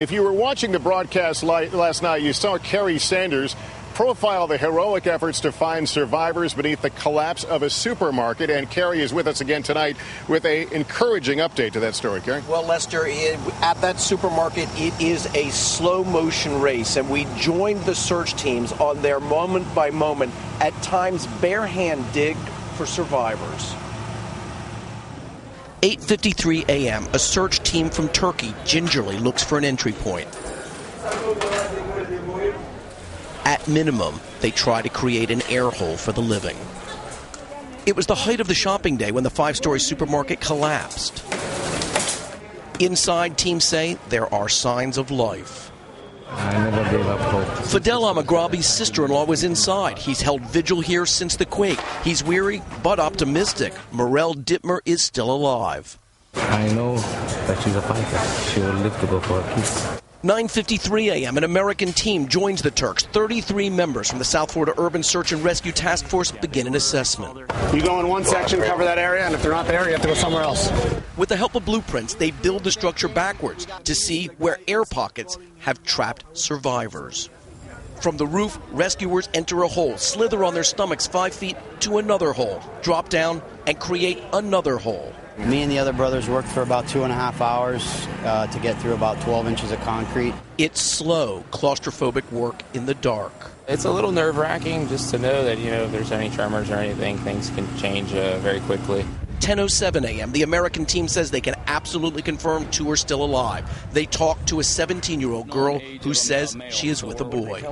If you were watching the broadcast last night, you saw Kerry Sanders profile the heroic efforts to find survivors beneath the collapse of a supermarket. And Kerry is with us again tonight with an encouraging update to that story. Kerry? Well, Lester, at that supermarket, it is a slow-motion race, and we joined the search teams on their moment-by-moment, at times bare-hand dig for survivors. 8:53 a.m., a search team from Turkey gingerly looks for an entry point. At minimum, they try to create an air hole for the living. It was the height of the shopping day when the five-story supermarket collapsed. Inside, teams say there are signs of life. I never gave up hope. Fidel Amagrabi's sister-in-law was inside. He's held vigil here since the quake. He's weary but optimistic. Morel Dittmer is still alive. I know that she's a fighter. She will live to go for her kids. 9:53 a.m., an American team joins the Turks. 33 members from the South Florida Urban Search and Rescue Task Force begin an assessment. You go in one section, cover that area, and if they're not there, you have to go somewhere else. With the help of blueprints, they build the structure backwards to see where air pockets have trapped survivors. From the roof, rescuers enter a hole, slither on their stomachs 5 feet to another hole, drop down, and create another hole. Me and the other brothers worked for about 2.5 hours to get through about 12 inches of concrete. It's slow, claustrophobic work in the dark. It's a little nerve-wracking just to know that, if there's any tremors or anything, things can change very quickly. 10:07 a.m., the American team says they can absolutely confirm 2 are still alive. They talk to a 17-year-old girl who says she is with a boy.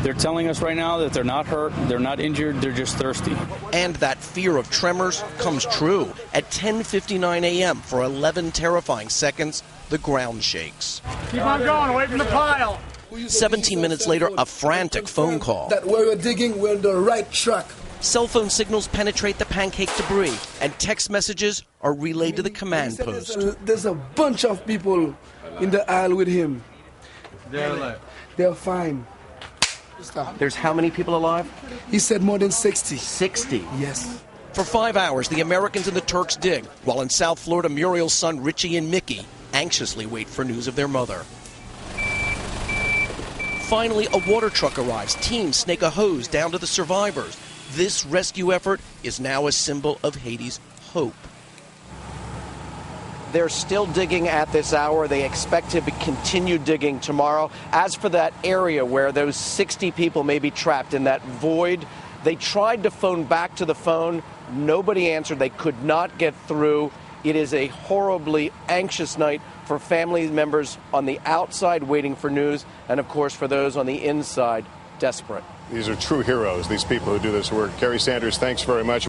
They're telling us right now that they're not hurt, they're not injured, they're just thirsty. And that fear of tremors comes true. At 10:59 a.m., for 11 terrifying seconds, the ground shakes. Keep on going, away from the pile. 17 minutes later, a frantic phone call. That where we're digging, we're on the right track. Cell phone signals penetrate the pancake debris, and text messages are relayed to the command post. There's a bunch of people in the aisle with him. They're alive. They're fine. There's how many people alive? He said more than 60. 60? Yes. For 5 hours, the Americans and the Turks dig, while in South Florida, Muriel's son Richie and Mickey anxiously wait for news of their mother. Finally, a water truck arrives. Teams snake a hose down to the survivors. This rescue effort is now a symbol of Haiti's hope. They're still digging at this hour. They expect to continue digging tomorrow. As for that area where those 60 people may be trapped in that void, they tried to phone back to the phone. Nobody answered. They could not get through. It is a horribly anxious night for family members on the outside waiting for news, and of course for those on the inside desperate. These are true heroes, these people who do this work. Kerry Sanders, thanks very much.